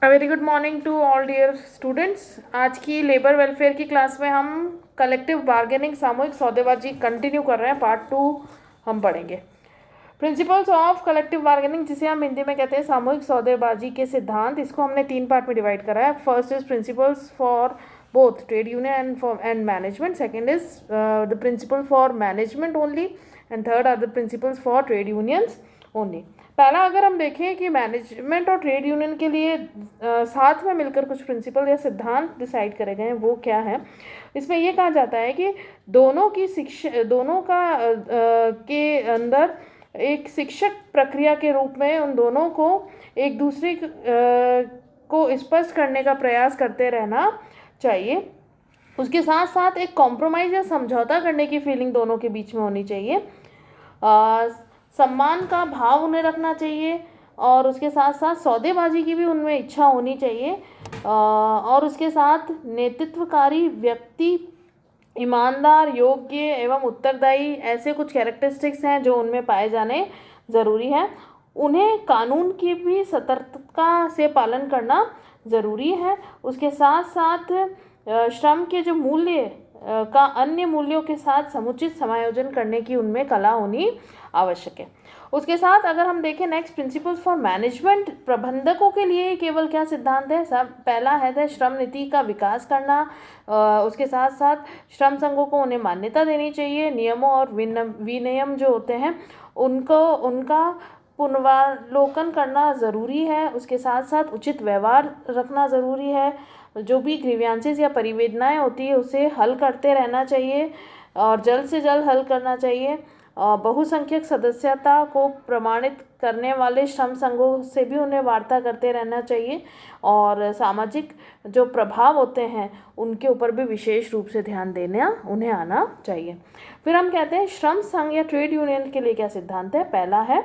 Very good morning to all dear students. आज की labour welfare की क्लास में हम कलेक्टिव बार्गेनिंग सामूहिक सौदेबाजी कंटिन्यू कर रहे हैं। पार्ट 2 हम पढ़ेंगे। प्रिंसिपल्स ऑफ कलेक्टिव बार्गेनिंग, जिसे हम हिंदी में कहते हैं सामूहिक सौदेबाजी के सिद्धांत, इसको हमने 3 पार्ट में डिवाइड करा है। First is principles for both trade union and management, second is the principle for management only, and third are the principles for trade unions only. पहला अगर हम देखें कि मैनेजमेंट और ट्रेड यूनियन के लिए साथ में मिलकर कुछ प्रिंसिपल या सिद्धांत डिसाइड करे गए हैं, वो क्या है। इसमें ये कहा जाता है कि दोनों की शिक्षा, दोनों का के अंदर एक शिक्षक प्रक्रिया के रूप में उन दोनों को एक दूसरे को स्पष्ट करने का प्रयास करते रहना चाहिए। उसके साथ साथ एक कॉम्प्रोमाइज़ या समझौता करने की फीलिंग दोनों के बीच में होनी चाहिए। सम्मान का भाव उन्हें रखना चाहिए और उसके साथ साथ सौदेबाजी की भी उनमें इच्छा होनी चाहिए। और उसके साथ नेतृत्वकारी व्यक्ति, ईमानदार, योग्य एवं उत्तरदायी, ऐसे कुछ कैरेक्टरिस्टिक्स हैं जो उनमें पाए जाने ज़रूरी हैं। उन्हें कानून की भी सतर्कता से पालन करना ज़रूरी है। उसके साथ साथ श्रम के जो मूल्य का अन्य मूल्यों के साथ समुचित समायोजन करने की उनमें कला होनी आवश्यक है। उसके साथ अगर हम देखें नेक्स्ट प्रिंसिपल्स फॉर मैनेजमेंट, प्रबंधकों के लिए केवल क्या सिद्धांत है। सब पहला है श्रम नीति का विकास करना। उसके साथ साथ श्रम संघों को उन्हें मान्यता देनी चाहिए। नियमों और विनियम जो होते हैं उनका पुनरावलोकन करना ज़रूरी है। उसके साथ साथ उचित व्यवहार रखना ज़रूरी है। जो भी ग्रीवियंसेस या परिवेदनाएं होती है उसे हल करते रहना चाहिए और जल्द से जल्द हल करना चाहिए। बहुसंख्यक सदस्यता को प्रमाणित करने वाले श्रम संघों से भी उन्हें वार्ता करते रहना चाहिए और सामाजिक जो प्रभाव होते हैं उनके ऊपर भी विशेष रूप से ध्यान देना उन्हें आना चाहिए। फिर हम कहते हैं श्रम संघ या ट्रेड यूनियन के लिए क्या सिद्धांत है। पहला है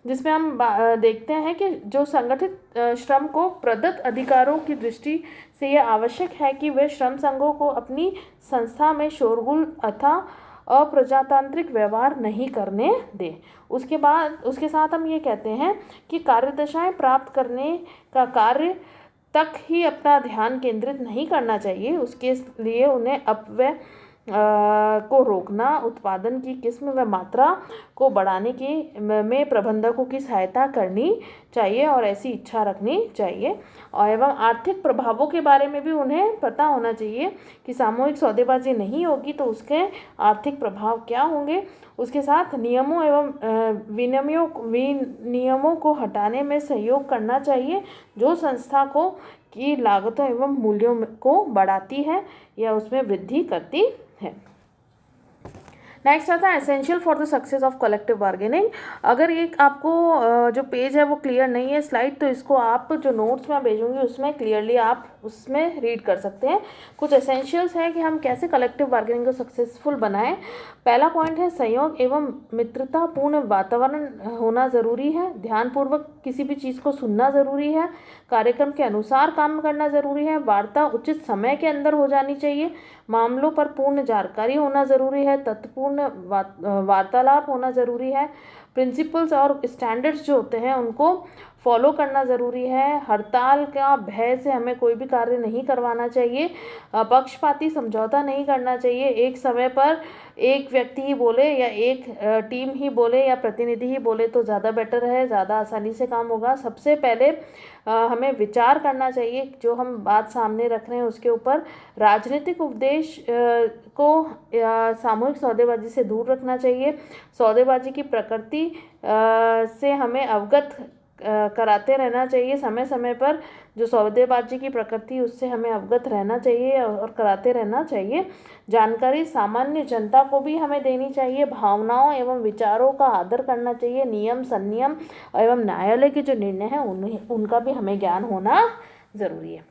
जिसमें हम देखते हैं कि जो संगठित श्रम को प्रदत्त अधिकारों की दृष्टि से यह आवश्यक है कि वे श्रम संघों को अपनी संस्था में शोरगुल अथवा अप्रजातांत्रिक व्यवहार नहीं करने दें। उसके साथ हम ये कहते हैं कि कार्यदशाएं प्राप्त करने का कार्य तक ही अपना ध्यान केंद्रित नहीं करना चाहिए। उसके लिए उन्हें अपव्यय को रोकना, उत्पादन की किस्म व मात्रा को बढ़ाने की में प्रबंधकों की सहायता करनी चाहिए और ऐसी इच्छा रखनी चाहिए। और एवं आर्थिक प्रभावों के बारे में भी उन्हें पता होना चाहिए कि सामूहिक सौदेबाजी नहीं होगी तो उसके आर्थिक प्रभाव क्या होंगे। उसके साथ नियमों एवं विनियमों को हटाने में सहयोग करना चाहिए जो संस्था को की लागतों एवं मूल्यों को बढ़ाती है या उसमें वृद्धि करती है। नेक्स्ट आता है essential for the success of collective bargaining. अगर ये आपको जो पेज है वो क्लियर नहीं है स्लाइड, तो इसको आप जो नोट्स में भेजूंगी उसमें क्लियरली आप उसमें रीड कर सकते हैं। कुछ एसेंशियल्स है कि हम कैसे कलेक्टिव बार्गेनिंग को सक्सेसफुल बनाएं। पहला पॉइंट है सहयोग एवं मित्रतापूर्ण वातावरण होना ज़रूरी है। ध्यानपूर्वक किसी भी चीज़ को सुनना ज़रूरी है। कार्यक्रम के अनुसार काम करना ज़रूरी है। वार्ता उचित समय के अंदर हो जानी चाहिए। मामलों पर पूर्ण जानकारी होना ज़रूरी है। तथ्यपूर्ण वार्तालाप होना ज़रूरी है। प्रिंसिपल्स और स्टैंडर्ड्स जो होते हैं उनको फॉलो करना ज़रूरी है। हड़ताल का भय से हमें कोई भी कार्य नहीं करवाना चाहिए। पक्षपाती समझौता नहीं करना चाहिए। एक समय पर एक व्यक्ति ही बोले या एक टीम ही बोले या प्रतिनिधि ही बोले तो ज़्यादा बेटर है, ज़्यादा आसानी से काम होगा। सबसे पहले हमें विचार करना चाहिए जो हम बात सामने रख रहे हैं उसके ऊपर। राजनीतिक उपदेश को सामूहिक सौदेबाजी से दूर रखना चाहिए। सौदेबाजी की प्रकृति से हमें अवगत कराते रहना चाहिए। समय समय पर जो सौदेबाजी की प्रकृति उससे हमें अवगत रहना चाहिए और कराते रहना चाहिए। जानकारी सामान्य जनता को भी हमें देनी चाहिए। भावनाओं एवं विचारों का आदर करना चाहिए। नियम संनियम एवं न्यायालय के जो निर्णय हैं उनका भी हमें ज्ञान होना ज़रूरी है।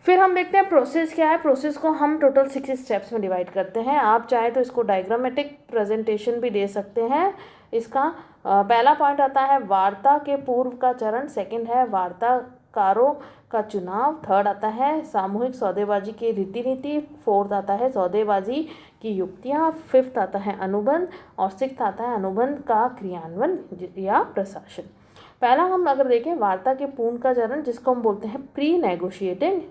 फिर हम देखते हैं प्रोसेस क्या है। प्रोसेस को हम टोटल 6 स्टेप्स में डिवाइड करते हैं। आप चाहे तो इसको डायग्रामेटिक प्रेजेंटेशन भी दे सकते हैं। इसका पहला पॉइंट आता है वार्ता के पूर्व का चरण। सेकंड है वार्ताकारों का चुनाव। थर्ड आता है सामूहिक सौदेबाजी की रीति नीति। फोर्थ आता है सौदेबाजी की युक्तियाँ। फिफ्थ आता है अनुबंध और सिक्स्थ आता है अनुबंध का क्रियान्वयन या प्रशासन। पहला हम अगर देखें वार्ता के पूर्ण का चरण, जिसको हम बोलते हैं pre negotiating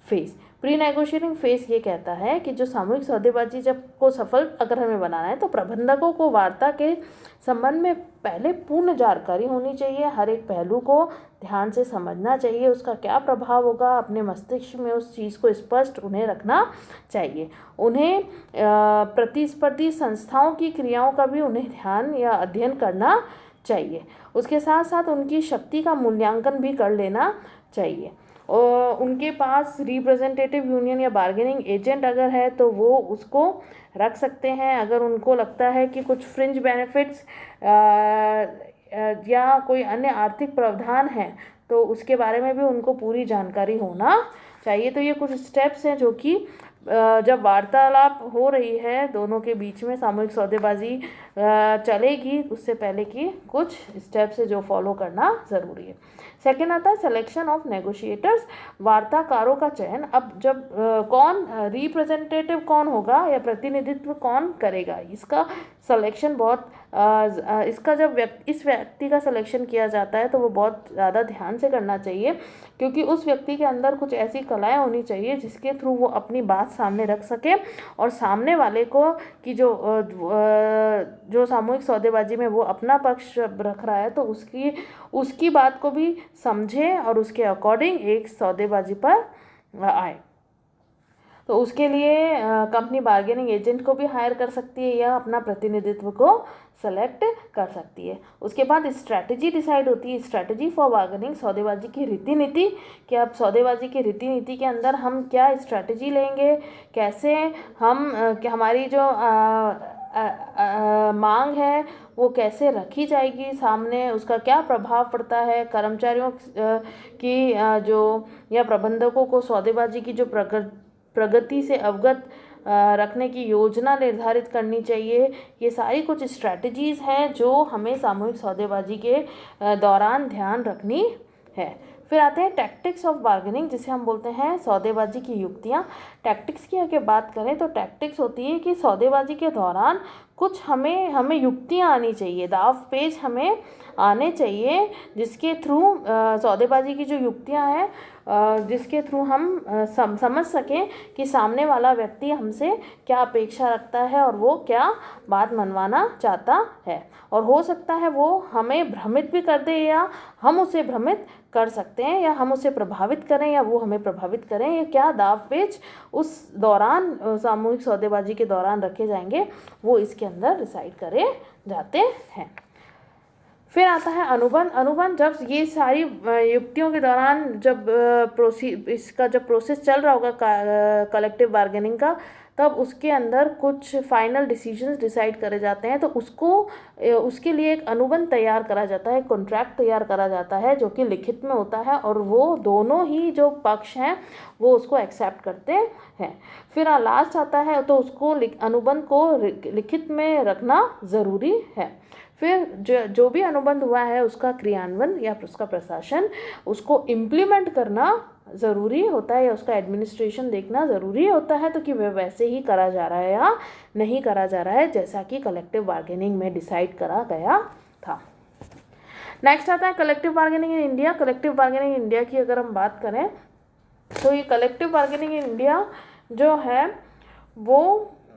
phase. Pre negotiating phase ये कहता है कि जो सामूहिक सौदेबाजी जब को सफल अगर हमें बनाना है तो प्रबंधकों को वार्ता के संबंध में पहले पूर्ण जानकारी होनी चाहिए, हर एक पहलू को ध्यान से समझना चाहिए, उसका क्या प्रभाव होगा अपने मस्तिष्क में उस चीज़ को स्पष्ट उन्हें रखना चाहिए। उन्हें प्रतिस्पर्धी संस्थाओं की क्रियाओं का भी उन्हें ध्यान या अध्ययन करना चाहिए। उसके साथ साथ उनकी शक्ति का मूल्यांकन भी कर लेना चाहिए। और उनके पास रिप्रेजेंटेटिव यूनियन या बार्गेनिंग एजेंट अगर है तो वो उसको रख सकते हैं। अगर उनको लगता है कि कुछ फ्रिंज बेनिफिट्स या कोई अन्य आर्थिक प्रावधान है तो उसके बारे में भी उनको पूरी जानकारी होना चाहिए। तो ये कुछ स्टेप्स हैं जो कि जब वार्तालाप हो रही है दोनों के बीच में, सामूहिक सौदेबाजी चलेगी उससे पहले की कुछ स्टेप्स है जो फॉलो करना ज़रूरी है। सेकेंड आता है सिलेक्शन ऑफ नेगोशिएटर्स, वार्ताकारों का चयन। अब जब कौन रिप्रेजेंटेटिव कौन होगा या प्रतिनिधित्व कौन करेगा, इसका सिलेक्शन बहुत इसका जब इस व्यक्ति का सिलेक्शन किया जाता है तो वो बहुत ज़्यादा ध्यान से करना चाहिए, क्योंकि उस व्यक्ति के अंदर कुछ ऐसी कलाएं होनी चाहिए जिसके थ्रू वो अपनी बात सामने रख सके और सामने वाले को कि जो सामूहिक सौदेबाजी में वो अपना पक्ष रख रहा है तो उसकी बात को भी समझे और उसके अकॉर्डिंग एक सौदेबाजी पर आए। तो उसके लिए कंपनी बार्गेनिंग एजेंट को भी हायर कर सकती है या अपना प्रतिनिधित्व को सेलेक्ट कर सकती है। उसके बाद स्ट्रैटेजी डिसाइड होती है, स्ट्रैटेजी फॉर बार्गेनिंग, सौदेबाजी की रीति नीति कि अब सौदेबाजी की रीति नीति के अंदर हम क्या स्ट्रैटेजी लेंगे, कैसे हम हमारी जो मांग है वो कैसे रखी जाएगी सामने, उसका क्या प्रभाव पड़ता है कर्मचारियों की जो या प्रबंधकों को सौदेबाजी की जो प्रगति से अवगत रखने की योजना निर्धारित करनी चाहिए। ये सारी कुछ स्ट्रैटेजीज़ हैं जो हमें सामूहिक सौदेबाजी के दौरान ध्यान रखनी है। फिर आते हैं टैक्टिक्स ऑफ बार्गेनिंग, जिसे हम बोलते हैं सौदेबाजी की युक्तियाँ। टैक्टिक्स की अगर बात करें तो टैक्टिक्स होती है कि सौदेबाजी के दौरान कुछ हमें युक्तियाँ आनी चाहिए, दाव पेच हमें आने चाहिए जिसके थ्रू सौदेबाजी की जो युक्तियाँ हैं जिसके थ्रू हम समझ सकें कि सामने वाला व्यक्ति हमसे क्या अपेक्षा रखता है और वो क्या बात मनवाना चाहता है। और हो सकता है वो हमें भ्रमित भी कर दे या हम उसे भ्रमित कर सकते हैं, या हम उसे प्रभावित करें या वो हमें प्रभावित करें। ये क्या दाव पेच उस दौरान सामूहिक सौदेबाजी के दौरान रखे जाएंगे वो इसके अंदर डिसाइड करे जाते हैं। फिर आता है अनुबंध। अनुबंध जब ये सारी युक्तियों के दौरान जब इसका जब प्रोसेस चल रहा होगा कलेक्टिव बार्गेनिंग का, तब उसके अंदर कुछ फाइनल डिसीजंस डिसाइड करे जाते हैं तो उसके लिए एक अनुबंध तैयार करा जाता है, कॉन्ट्रैक्ट तैयार करा जाता है जो कि लिखित में होता है और वो दोनों ही जो पक्ष हैं वो उसको एक्सेप्ट करते हैं। फिर लास्ट आता है तो उसको अनुबंध को लिखित में रखना ज़रूरी है। फिर जो भी अनुबंध हुआ है उसका क्रियान्वयन या उसका प्रशासन, उसको इम्प्लीमेंट करना ज़रूरी होता है या उसका एडमिनिस्ट्रेशन देखना ज़रूरी होता है, तो कि वह वैसे ही करा जा रहा है या नहीं करा जा रहा है जैसा कि कलेक्टिव बार्गेनिंग में डिसाइड करा गया था। नेक्स्ट आता है collective bargaining in India. Collective bargaining in India की अगर हम बात करें तो ये कलेक्टिव बार्गेनिंग इन इंडिया जो है वो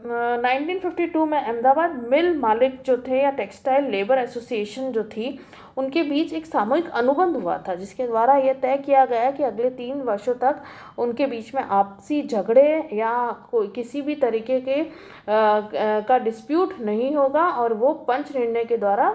1952 में अहमदाबाद मिल मालिक जो थे या टेक्सटाइल लेबर एसोसिएशन जो थी उनके बीच एक सामूहिक अनुबंध हुआ था, जिसके द्वारा यह तय किया गया कि अगले 3 वर्षों तक उनके बीच में आपसी झगड़े या कोई किसी भी तरीके के का डिस्प्यूट नहीं होगा और वो पंच निर्णय के द्वारा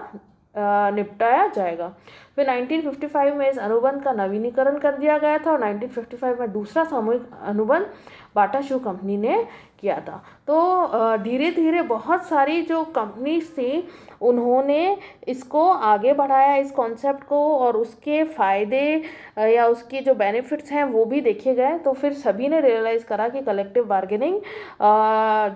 निपटाया जाएगा। फिर 1955 में इस अनुबंध का नवीनीकरण कर दिया गया था और 1955 में दूसरा सामूहिक अनुबंध बाटा शू कंपनी ने किया था। तो धीरे धीरे बहुत सारी जो कंपनीज थी उन्होंने इसको आगे बढ़ाया इस कॉन्सेप्ट को, और उसके फ़ायदे या उसके जो बेनिफिट्स हैं वो भी देखे गए। तो फिर सभी ने रियलाइज़ करा कि कलेक्टिव बार्गेनिंग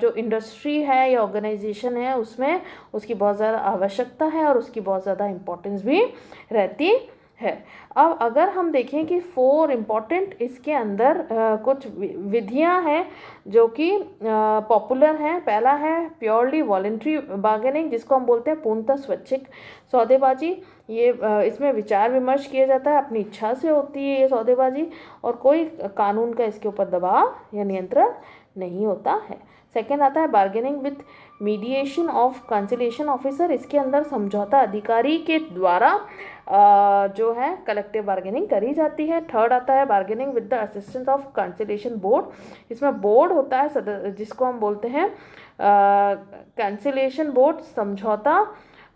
जो इंडस्ट्री है या ऑर्गेनाइजेशन है उसमें उसकी बहुत ज़्यादा आवश्यकता है और उसकी बहुत ज़्यादा इम्पोर्टेंस भी रहती है। अब अगर हम देखें कि 4 इम्पॉर्टेंट इसके अंदर कुछ विधियां हैं जो कि पॉपुलर हैं। पहला है प्योरली वॉलेंट्री बार्गेनिंग, जिसको हम बोलते हैं पूर्णतः स्वैच्छिक सौदेबाजी। ये इसमें विचार विमर्श किया जाता है, अपनी इच्छा से होती है ये सौदेबाजी, और कोई कानून का इसके ऊपर दबाव या नियंत्रण नहीं होता है। सेकेंड आता है bargaining with mediation of conciliation officer. इसके अंदर समझौता अधिकारी के द्वारा जो है कलेक्टिव बार्गेनिंग करी जाती है। थर्ड आता है bargaining with the assistance of conciliation board. इसमें बोर्ड होता है जिसको हम बोलते हैं कंसिलिएशन बोर्ड, समझौता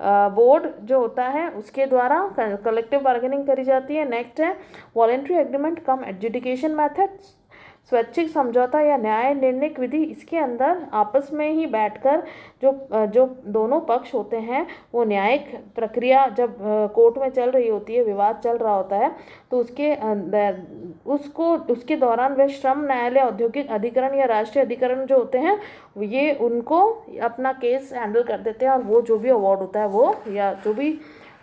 बोर्ड जो होता है उसके द्वारा कलेक्टिव बार्गेनिंग करी जाती है। नेक्स्ट है वॉलेंट्री एग्रीमेंट कम एडजुडिकेशन मेथड, स्वैच्छिक समझौता या न्याय निर्णय विधि। इसके अंदर आपस में ही बैठकर जो दोनों पक्ष होते हैं वो न्यायिक प्रक्रिया जब कोर्ट में चल रही होती है, विवाद चल रहा होता है, तो उसके दौरान वे श्रम न्यायालय, औद्योगिक अधिकरण या राष्ट्रीय अधिकरण जो होते हैं ये उनको अपना केस हैंडल कर देते हैं, और वो जो भी अवार्ड होता है वो या जो भी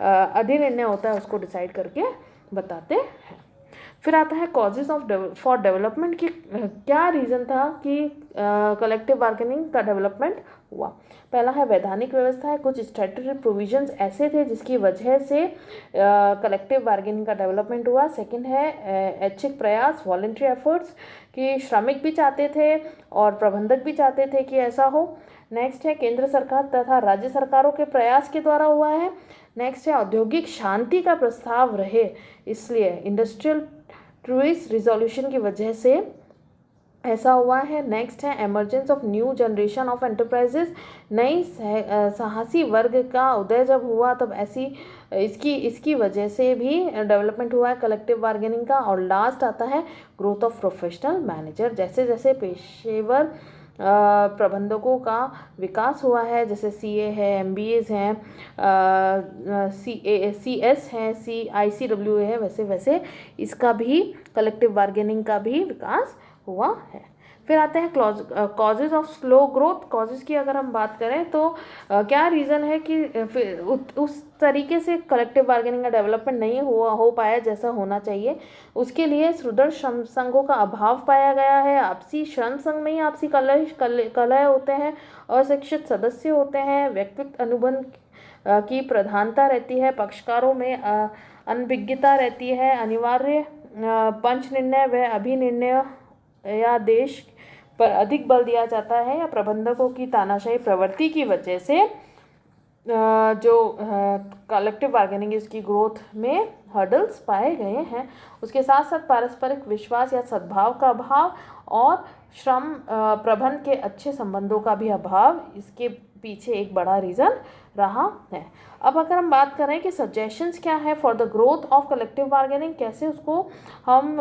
अधिनिर्णय होता है उसको डिसाइड करके बताते हैं। फिर आता है कॉजेज फॉर डेवलपमेंट की क्या रीज़न था कि कलेक्टिव बार्गेनिंग का डेवलपमेंट हुआ। पहला है वैधानिक व्यवस्था है, कुछ स्टैट्यूटरी प्रोविजंस ऐसे थे जिसकी वजह से कलेक्टिव बार्गेनिंग का डेवलपमेंट हुआ। सेकंड है ऐच्छिक प्रयास, वॉलेंट्री एफर्ट्स, कि श्रमिक भी चाहते थे और प्रबंधक भी चाहते थे कि ऐसा हो। नेक्स्ट है केंद्र सरकार तथा राज्य सरकारों के प्रयास के द्वारा हुआ है। नेक्स्ट है औद्योगिक शांति का प्रस्ताव रहे, इसलिए इंडस्ट्रियल ट्रूइस रिजोल्यूशन की वजह से ऐसा हुआ है। नेक्स्ट है emergence of new generation of enterprises, नई साहसी वर्ग का उदय जब हुआ तब इसकी वजह से भी डेवलपमेंट हुआ है कलेक्टिव बार्गेनिंग का। और लास्ट आता है ग्रोथ ऑफ प्रोफेशनल मैनेजर, जैसे जैसे पेशेवर प्रबंधकों का विकास हुआ है, जैसे CA है, MBAs हैं, CS हैं, ICWA है, वैसे वैसे इसका भी कलेक्टिव बार्गेनिंग का भी विकास हुआ है। फिर आते हैं causes of slow growth. Causes की अगर हम बात करें तो क्या रीज़न है कि फिर उस तरीके से कलेक्टिव बार्गेनिंग का डेवलपमेंट नहीं हो पाया जैसा होना चाहिए। उसके लिए सुदृढ़ श्रम संघों का अभाव पाया गया है। आपसी श्रम संघ में ही आपसी कलह होते हैं, अशिक्षित सदस्य होते हैं, व्यक्तिगत अनुबंध की प्रधानता रहती है, पक्षकारों में अनभिज्ञता रहती है, अनिवार्य पंच निर्णय व अभिनिर्णय या देश पर अधिक बल दिया जाता है, या प्रबंधकों की तानाशाही प्रवृत्ति की वजह से जो कलेक्टिव बार्गेनिंग इसकी ग्रोथ में हर्डल्स पाए गए हैं। उसके साथ साथ पारस्परिक विश्वास या सद्भाव का अभाव और श्रम प्रबंधन के अच्छे संबंधों का भी अभाव इसके पीछे एक बड़ा रीज़न रहा है। अब अगर हम बात करें कि सजेशंस क्या है for the growth of collective bargaining, कैसे उसको हम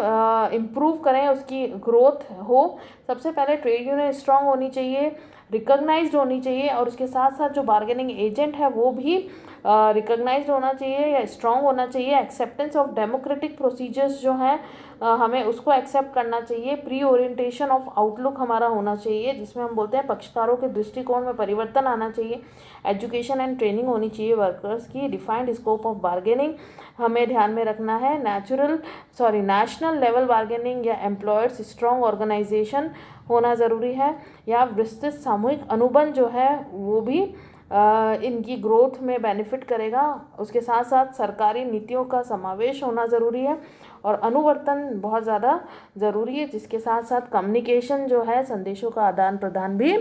इम्प्रूव करें, उसकी ग्रोथ हो। सबसे पहले ट्रेड यूनियन स्ट्रांग होनी चाहिए, रिकॉग्नाइज्ड होनी चाहिए, और उसके साथ साथ जो बार्गेनिंग एजेंट है वो भी रिकॉग्नाइज्ड होना चाहिए या स्ट्रांग होना चाहिए। एक्सेप्टेंस ऑफ डेमोक्रेटिक प्रोसीजर्स जो हैं हमें उसको एक्सेप्ट करना चाहिए। प्री ओरिएंटेशन ऑफ आउटलुक हमारा होना चाहिए, जिसमें हम बोलते हैं पक्षकारों के दृष्टिकोण में परिवर्तन आना चाहिए। एजुकेशन एंड ट्रेनिंग होनी चाहिए वर्कर्स की। डिफाइंड स्कोप ऑफ बार्गेनिंग हमें ध्यान में रखना है। नेशनल लेवल बार्गेनिंग या एम्प्लॉयर्स स्ट्रॉन्ग ऑर्गेनाइजेशन होना ज़रूरी है, या विस्तृत सामूहिक अनुबंध जो है वो भी इनकी ग्रोथ में बेनिफिट करेगा। उसके साथ साथ सरकारी नीतियों का समावेश होना ज़रूरी है, और अनुवर्तन बहुत ज़्यादा ज़रूरी है, जिसके साथ साथ कम्युनिकेशन जो है, संदेशों का आदान प्रदान भी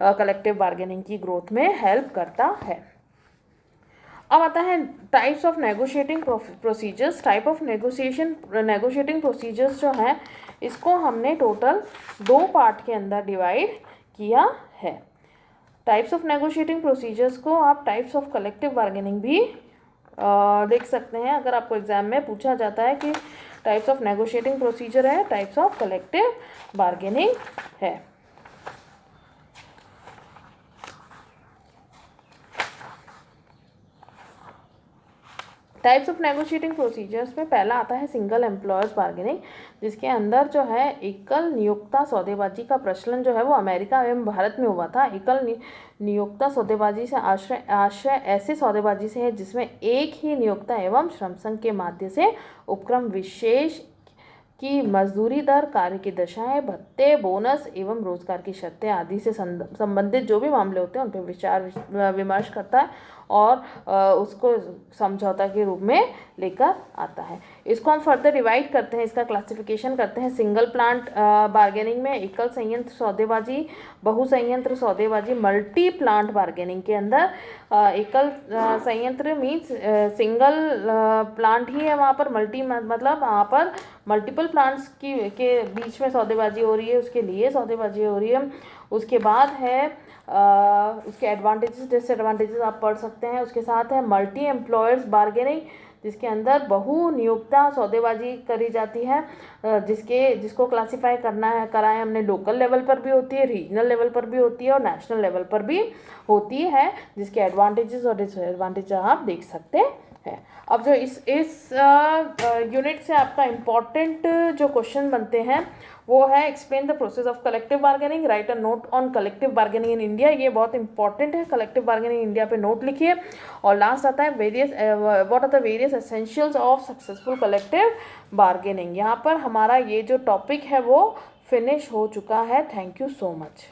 कलेक्टिव बार्गेनिंग की ग्रोथ में हेल्प करता है। अब आता है types of negotiating procedures. Type of negotiating procedures जो हैं इसको हमने टोटल 2 पार्ट के अंदर डिवाइड किया है। टाइप्स ऑफ नेगोशिएटिंग प्रोसीजर्स को आप टाइप्स ऑफ कलेक्टिव बार्गेनिंग भी देख सकते हैं। अगर आपको एग्जाम में पूछा जाता है कि टाइप्स ऑफ नेगोशिएटिंग प्रोसीजर है, टाइप्स ऑफ कलेक्टिव बार्गेनिंग है। टाइप्स ऑफ नेगोशिएटिंग प्रोसीजर्स में पहला आता है सिंगल एम्प्लॉयर्स बार्गेनिंग, जिसके अंदर जो है एकल नियोक्ता सौदेबाजी का प्रचलन जो है वो अमेरिका एवं भारत में हुआ था। एकल नियोक्ता सौदेबाजी से आश्रय ऐसे सौदेबाजी से है जिसमें एक ही नियोक्ता एवं श्रम संघ के माध्यम से उपक्रम विशेष की मजदूरी दर, कार्य की दशाएं, भत्ते, बोनस एवं रोजगार की शर्तें आदि से संबंधित जो भी मामले होते हैं उन पर विचार विमर्श करता है और उसको समझौता के रूप में लेकर आता है। इसको हम फर्दर डिवाइड करते हैं, इसका क्लासिफिकेशन करते हैं। सिंगल प्लांट बार्गेनिंग में एकल संयंत्र सौदेबाजी, बहु संयंत्र सौदेबाजी। मल्टी प्लांट बार्गेनिंग के अंदर एकल संयंत्र मीन्स सिंगल प्लांट ही है, वहाँ पर मल्टी मतलब वहाँ पर मल्टीपल प्लांट्स के बीच में सौदेबाजी हो रही है, उसके लिए सौदेबाजी हो रही है। उसके बाद है उसके एडवांटेजेस डिसएडवांटेजेस आप पढ़ सकते हैं। उसके साथ है मल्टी एम्प्लॉयर्स बार्गेनिंग, जिसके अंदर बहु नियोक्ता सौदेबाजी करी जाती है, जिसको क्लासिफाई करा है हमने। लोकल लेवल पर भी होती है, रीजनल लेवल पर भी होती है और नेशनल लेवल पर भी होती है, जिसके एडवांटेजेस और डिसएडवांटेज आप देख सकते हैं। अब जो इस यूनिट से आपका इम्पॉर्टेंट जो क्वेश्चन बनते हैं वो है explain the process of collective bargaining, write a note on collective bargaining in India. ये बहुत इंपॉर्टेंट है, कलेक्टिव बार्गेनिंग इंडिया पे नोट लिखिए। और लास्ट आता है what are the various essentials of successful collective bargaining. यहाँ पर हमारा ये जो टॉपिक है वो फिनिश हो चुका है। Thank you so much.